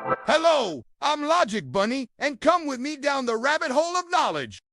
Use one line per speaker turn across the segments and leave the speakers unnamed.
Hello, I'm Logic Bunny, and come with me down the rabbit hole of knowledge.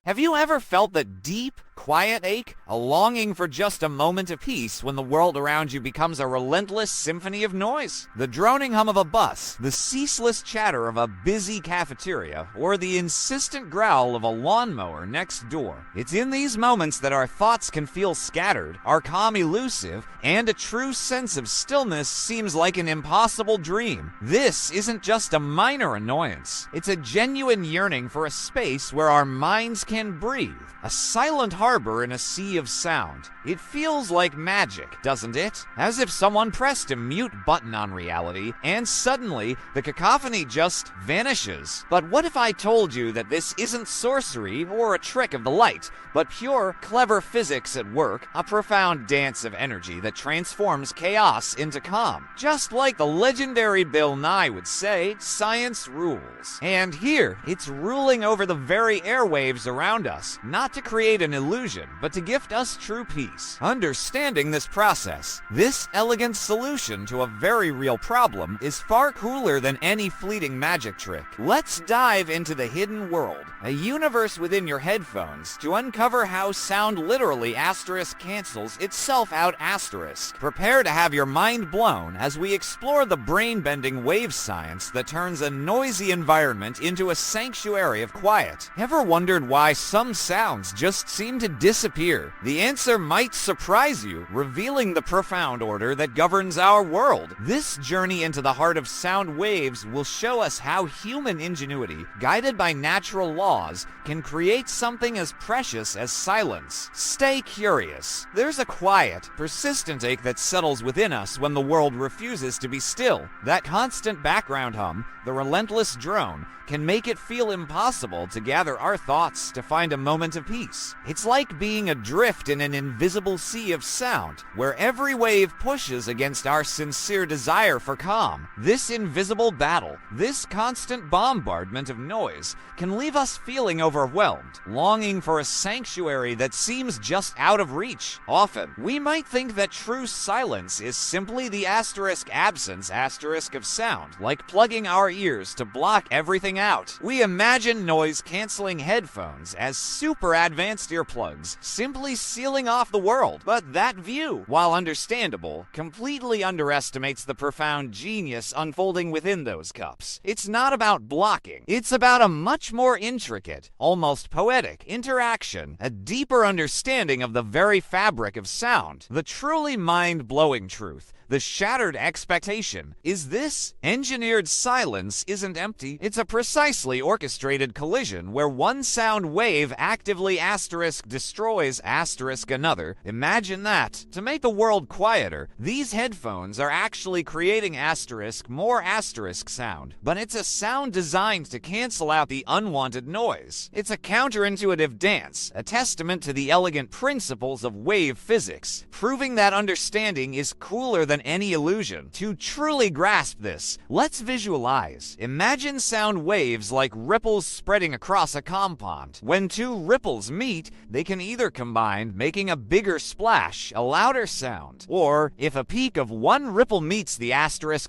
Have you ever felt that deep, quiet ache? A longing for just a moment of peace when the world around you becomes a relentless symphony of noise? The droning hum of a bus, the ceaseless chatter of a busy cafeteria, or the insistent growl of a lawnmower next door. It's in these moments that our thoughts can feel scattered, our calm elusive, and a true sense of stillness seems like an impossible dream. This isn't just a minor annoyance. It's a genuine yearning for a space where our minds can breathe, a silent harbor in a sea of sound. It feels like magic, doesn't it? As if someone pressed a mute button on reality, and suddenly the cacophony just vanishes. But what if I told you that this isn't sorcery or a trick of the light, but pure, clever physics at work, a profound dance of energy that transforms chaos into calm? Just like the legendary Bill Nye would say, science rules. And here, it's ruling over the very airwaves around us, not to create an illusion, but to gift us true peace. Understanding this process, this elegant solution to a very real problem, is far cooler than any fleeting magic trick. Let's dive into the hidden world, a universe within your headphones, to uncover how sound literally cancels itself out. Prepare to have your mind blown as we explore the brain-bending wave science that turns a noisy environment into a sanctuary of quiet. Ever wondered why some sounds just seem to disappear? The answer might surprise you, revealing the profound order that governs our world. This journey into the heart of sound waves will show us how human ingenuity, guided by natural laws, can create something as precious as silence. Stay curious. There's a quiet, persistent ache that settles within us when the world refuses to be still. That constant background hum, the relentless drone, can make it feel impossible to gather our thoughts to find a moment of peace. It's like being adrift in an invisible sea of sound, where every wave pushes against our sincere desire for calm. This invisible battle, this constant bombardment of noise, can leave us feeling overwhelmed, longing for a sanctuary that seems just out of reach. Often, we might think that true silence is simply the absence of sound, like plugging our ears to block everything out. We imagine noise-canceling headphones as super advanced earplugs, simply sealing off the world. But that view, while understandable, completely underestimates the profound genius unfolding within those cups. It's not about blocking. It's about a much more intricate, almost poetic interaction, a deeper understanding of the very fabric of sound. The truly mind-blowing truth, the shattered expectation, is this: engineered silence isn't empty. It's a precisely orchestrated collision where one sound wave actively destroys another. Imagine that. To make the world quieter, these headphones are actually creating more sound. But it's a sound designed to cancel out the unwanted noise. It's a counterintuitive dance, a testament to the elegant principles of wave physics, proving that understanding is cooler than any illusion. To truly grasp this, let's visualize. Imagine sound waves like ripples spreading across a pond. When two ripples meet, they can either combine, making a bigger splash, a louder sound, or if a peak of one ripple meets the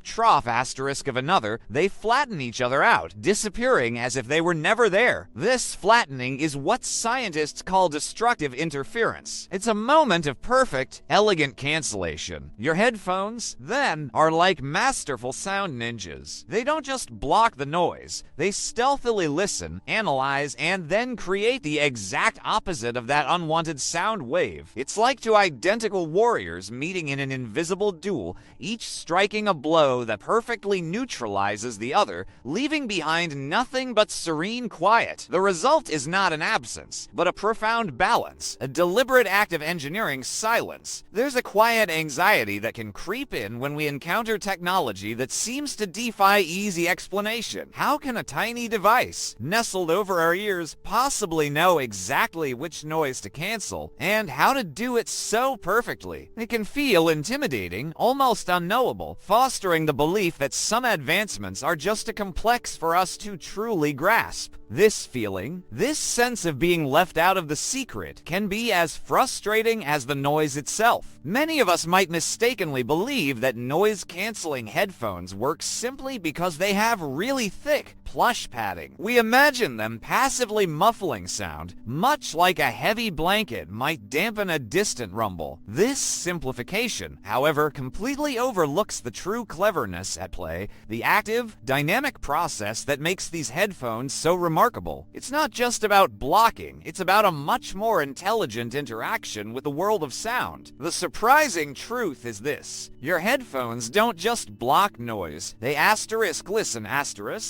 trough of another, they flatten each other out, disappearing as if they were never there. This flattening is what scientists call destructive interference. It's a moment of perfect, elegant cancellation. Your headphones, then, are like masterful sound ninjas. They don't just block the noise, they stealthily listen, analyze, and then create the exact opposite of that unwanted sound wave. It's like two identical warriors meeting in an invisible duel, each striking a blow that perfectly neutralizes the other, leaving behind nothing but serene quiet. The result is not an absence, but a profound balance, a deliberate act of engineering silence. There's a quiet anxiety that can creep in when we encounter technology that seems to defy easy explanation. How can a tiny device, nestled over our ears, possibly know exactly which noise to cancel, and how to do it so perfectly? It can feel intimidating, almost unknowable, fostering the belief that some advancements are just too complex for us to truly grasp. This feeling, this sense of being left out of the secret, can be as frustrating as the noise itself. Many of us might mistakenly believe believe that noise-canceling headphones work simply because they have really thick, plush padding. We imagine them passively muffling sound, much like a heavy blanket might dampen a distant rumble. This simplification, however, completely overlooks the true cleverness at play, the active, dynamic process that makes these headphones so remarkable. It's not just about blocking, it's about a much more intelligent interaction with the world of sound. The surprising truth is this: your headphones don't just block noise, they listen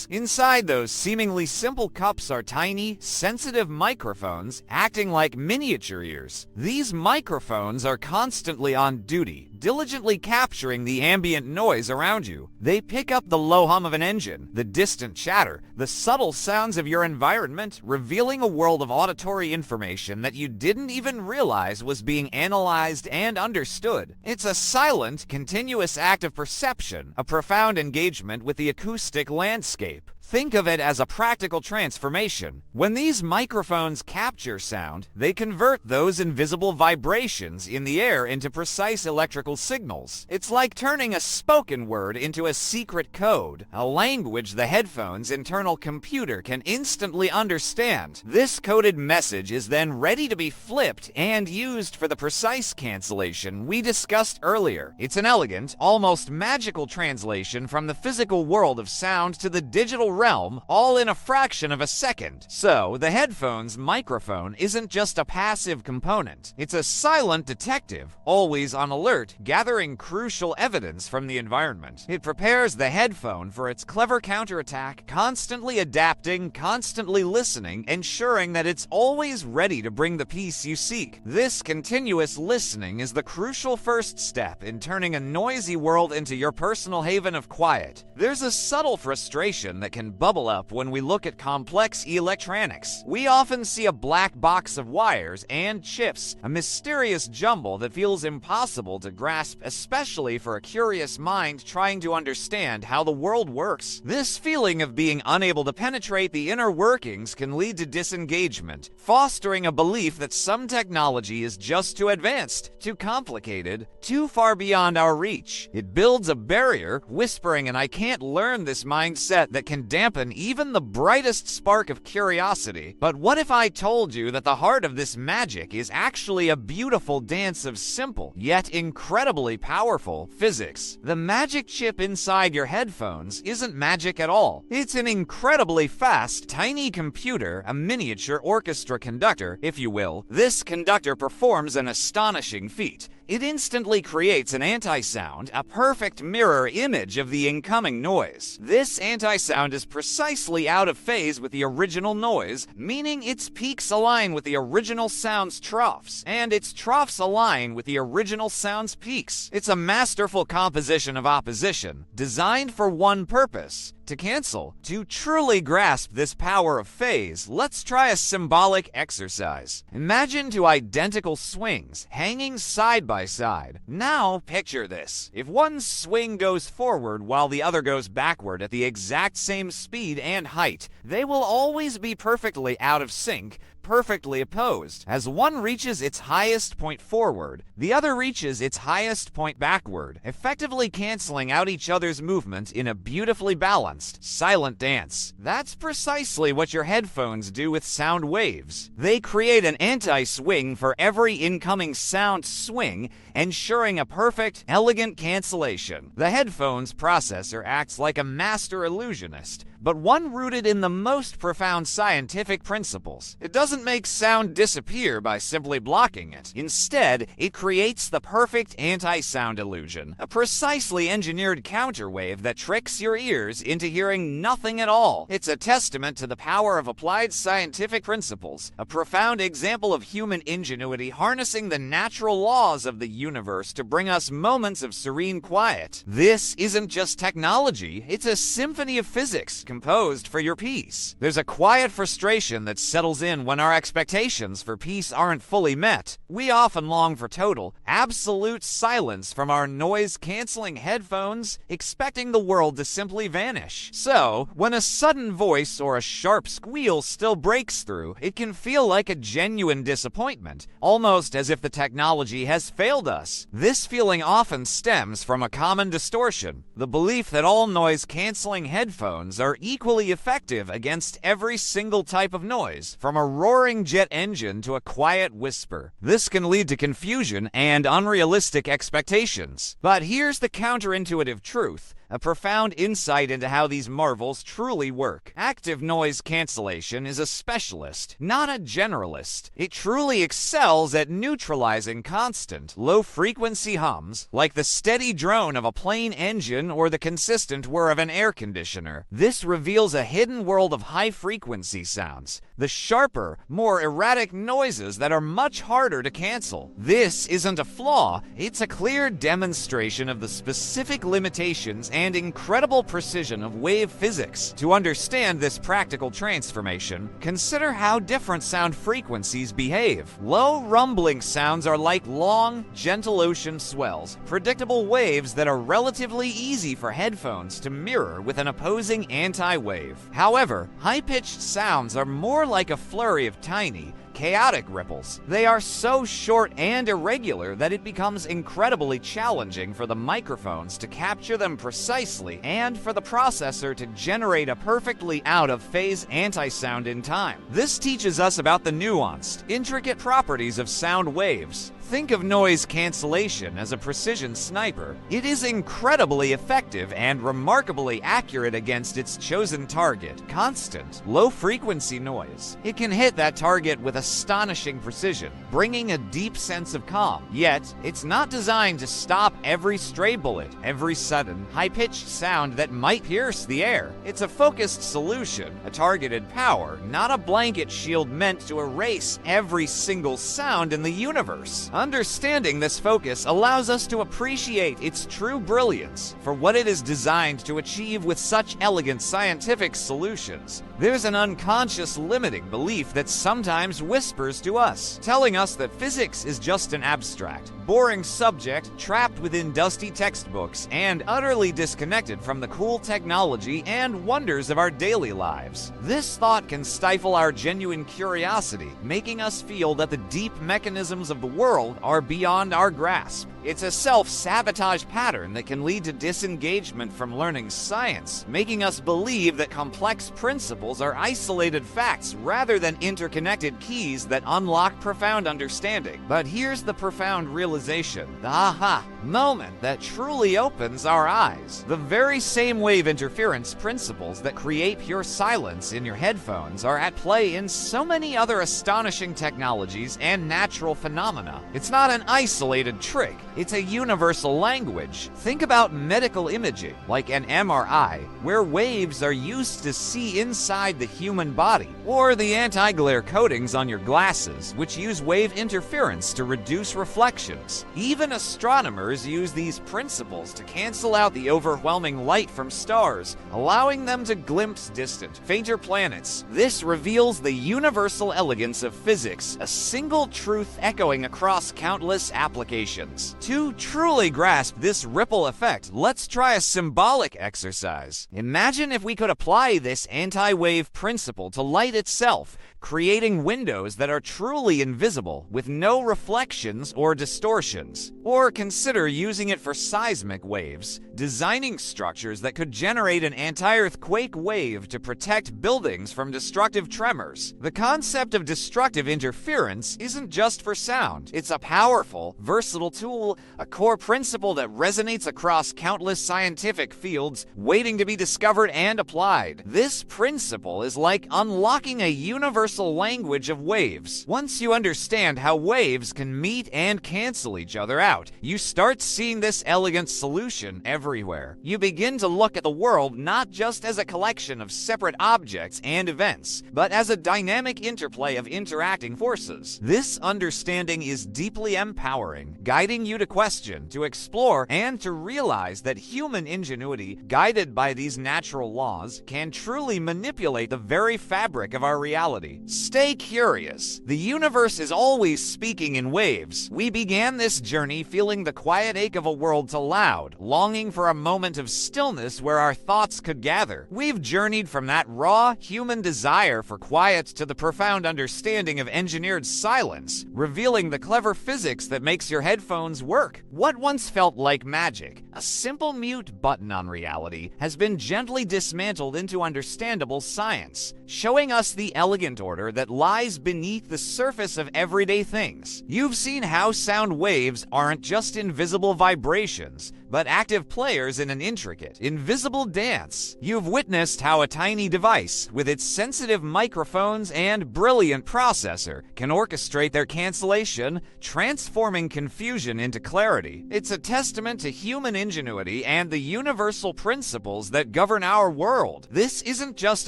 inside those seemingly simple cups are tiny, sensitive microphones acting like miniature ears. These microphones are constantly on duty, diligently capturing the ambient noise around you. They pick up the low hum of an engine, the distant chatter, the subtle sounds of your environment, revealing a world of auditory information that you didn't even realize was being analyzed and understood. It's a silent, continuous act of perception, a profound engagement with the acoustic landscape. Think of it as a practical transformation. When these microphones capture sound, they convert those invisible vibrations in the air into precise electrical signals. It's like turning a spoken word into a secret code, a language the headphone's internal computer can instantly understand. This coded message is then ready to be flipped and used for the precise cancellation we discussed earlier. It's an elegant, almost magical translation from the physical world of sound to the digital realm, all in a fraction of a second. So, the headphone's microphone isn't just a passive component. It's a silent detective, always on alert, gathering crucial evidence from the environment. It prepares the headphone for its clever counterattack, constantly adapting, constantly listening, ensuring that it's always ready to bring the peace you seek. This continuous listening is the crucial first step in turning a noisy world into your personal haven of quiet. There's a subtle frustration that can bubble up when we look at complex electronics. We often see a black box of wires and chips, a mysterious jumble that feels impossible to grasp, especially for a curious mind trying to understand how the world works. This feeling of being unable to penetrate the inner workings can lead to disengagement, fostering a belief that some technology is just too advanced, too complicated, too far beyond our reach. It builds a barrier, whispering an "I can't learn this" mindset that can dampen even the brightest spark of curiosity. But what if I told you that the heart of this magic is actually a beautiful dance of simple, yet incredibly powerful physics? The magic chip inside your headphones isn't magic at all. It's an incredibly fast, tiny computer, a miniature orchestra conductor, if you will. This conductor performs an astonishing feat. It instantly creates an anti-sound, a perfect mirror image of the incoming noise. This anti-sound is precisely out of phase with the original noise, meaning its peaks align with the original sound's troughs, and its troughs align with the original sound's peaks. It's a masterful composition of opposition, designed for one purpose: to cancel. To truly grasp this power of phase, let's try a symbolic exercise. Imagine two identical swings hanging side by side. Now picture this. If one swing goes forward while the other goes backward at the exact same speed and height, they will always be perfectly out of sync, perfectly opposed. As one reaches its highest point forward, the other reaches its highest point backward, effectively canceling out each other's movement in a beautifully balanced, silent dance. That's precisely what your headphones do with sound waves. They create an anti-swing for every incoming sound swing, ensuring a perfect, elegant cancellation. The headphones processor acts like a master illusionist, but one rooted in the most profound scientific principles. It doesn't make sound disappear by simply blocking it. Instead, it creates the perfect anti-sound illusion, a precisely engineered counterwave that tricks your ears into hearing nothing at all. It's a testament to the power of applied scientific principles, a profound example of human ingenuity harnessing the natural laws of the universe to bring us moments of serene quiet. This isn't just technology, it's a symphony of physics composed for your peace. There's a quiet frustration that settles in when our expectations for peace aren't fully met. We often long for total, absolute silence from our noise-canceling headphones, expecting the world to simply vanish. So, when a sudden voice or a sharp squeal still breaks through, it can feel like a genuine disappointment, almost as if the technology has failed us. This feeling often stems from a common distortion, the belief that all noise-canceling headphones are equally effective against every single type of noise, from a roaring jet engine to a quiet whisper. This can lead to confusion and unrealistic expectations. But here's the counterintuitive truth, a profound insight into how these marvels truly work. Active noise cancellation is a specialist, not a generalist. It truly excels at neutralizing constant, low-frequency hums, like the steady drone of a plane engine or the consistent whir of an air conditioner. This reveals a hidden world of high-frequency sounds, the sharper, more erratic noises that are much harder to cancel. This isn't a flaw, it's a clear demonstration of the specific limitations and incredible precision of wave physics. To understand this practical transformation, consider how different sound frequencies behave. Low rumbling sounds are like long, gentle ocean swells, predictable waves that are relatively easy for headphones to mirror with an opposing anti-wave. However, high-pitched sounds are more like a flurry of tiny, chaotic ripples. They are so short and irregular that it becomes incredibly challenging for the microphones to capture them precisely and for the processor to generate a perfectly out-of-phase anti-sound in time. This teaches us about the nuanced, intricate properties of sound waves. Think of noise cancellation as a precision sniper. It is incredibly effective and remarkably accurate against its chosen target, constant, low-frequency noise. It can hit that target with astonishing precision, bringing a deep sense of calm. Yet, it's not designed to stop every stray bullet, every sudden, high-pitched sound that might pierce the air. It's a focused solution, a targeted power, not a blanket shield meant to erase every single sound in the universe. Understanding this focus allows us to appreciate its true brilliance for what it is designed to achieve with such elegant scientific solutions. There's an unconscious limiting belief that sometimes whispers to us, telling us that physics is just an abstract, boring subject trapped within dusty textbooks and utterly disconnected from the cool technology and wonders of our daily lives. This thought can stifle our genuine curiosity, making us feel that the deep mechanisms of the world are beyond our grasp. It's a self-sabotage pattern that can lead to disengagement from learning science, making us believe that complex principles are isolated facts rather than interconnected keys that unlock profound understanding. But here's the profound realization, the aha moment that truly opens our eyes. The very same wave interference principles that create pure silence in your headphones are at play in so many other astonishing technologies and natural phenomena. It's not an isolated trick. It's a universal language. Think about medical imaging, like an MRI, where waves are used to see inside the human body, or the anti-glare coatings on your glasses, which use wave interference to reduce reflections. Even astronomers use these principles to cancel out the overwhelming light from stars, allowing them to glimpse distant, fainter planets. This reveals the universal elegance of physics, a single truth echoing across countless applications. To truly grasp this ripple effect, let's try a symbolic exercise. Imagine if we could apply this anti-wave principle to light itself, creating windows that are truly invisible with no reflections or distortions. Or consider using it for seismic waves, designing structures that could generate an anti-earthquake wave to protect buildings from destructive tremors. The concept of destructive interference isn't just for sound. It's a powerful, versatile tool, a core principle that resonates across countless scientific fields, waiting to be discovered and applied. This principle is like unlocking a universal language of waves. Once you understand how waves can meet and cancel each other out, you start seeing this elegant solution everywhere. You begin to look at the world not just as a collection of separate objects and events, but as a dynamic interplay of interacting forces. This understanding is deeply empowering, guiding you to question, to explore, and to realize that human ingenuity, guided by these natural laws, can truly manipulate the very fabric of our reality. Stay curious. The universe is always speaking in waves. We began this journey feeling the quiet ache of a world to loud, longing for a moment of stillness where our thoughts could gather. We've journeyed from that raw, human desire for quiet to the profound understanding of engineered silence, revealing the clever physics that makes your headphones work. What once felt like magic, a simple mute button on reality, has been gently dismantled into understandable science, showing us the elegant order that lies beneath the surface of everyday things. You've seen how sound waves aren't just invisible vibrations, but active players in an intricate, invisible dance. You've witnessed how a tiny device, with its sensitive microphones and brilliant processor, can orchestrate their cancellation, transforming confusion into clarity. It's a testament to human ingenuity and the universal principles that govern our world. This isn't just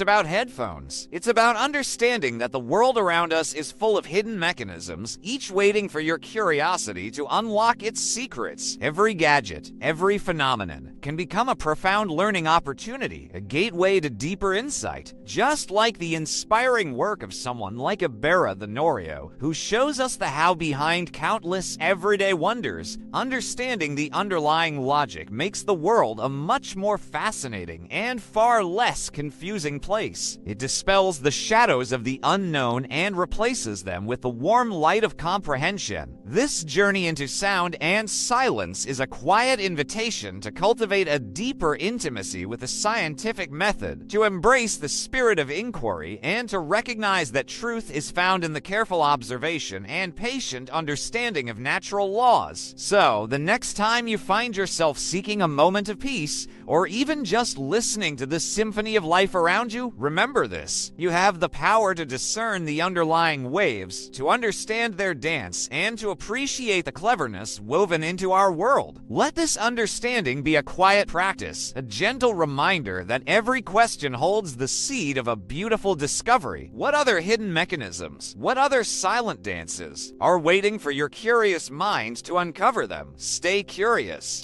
about headphones. It's about understanding that the world around us is full of hidden mechanisms, each waiting for your curiosity to unlock its secrets. Every gadget, every phenomenon can become a profound learning opportunity, a gateway to deeper insight, just like the inspiring work of someone like Ibarra the Norio, who shows us the how behind countless everyday wonders. Understanding the underlying logic makes the world a much more fascinating and far less confusing place. It dispels the shadows of the unknown and replaces them with the warm light of comprehension. This journey into sound and silence is a quiet invitation to cultivate a deeper intimacy with the scientific method, to embrace the spirit of inquiry, and to recognize that truth is found in the careful observation and patient understanding of natural laws. So, the next time you find yourself seeking a moment of peace, or even just listening to the symphony of life around you, remember this: you have the power to discern the underlying waves, to understand their dance, and to appreciate the cleverness woven into our world. Let this understanding be a quiet practice, a gentle reminder that every question holds the seed of a beautiful discovery. What other hidden mechanisms, what other silent dances are waiting for your curious mind to uncover them? Stay curious.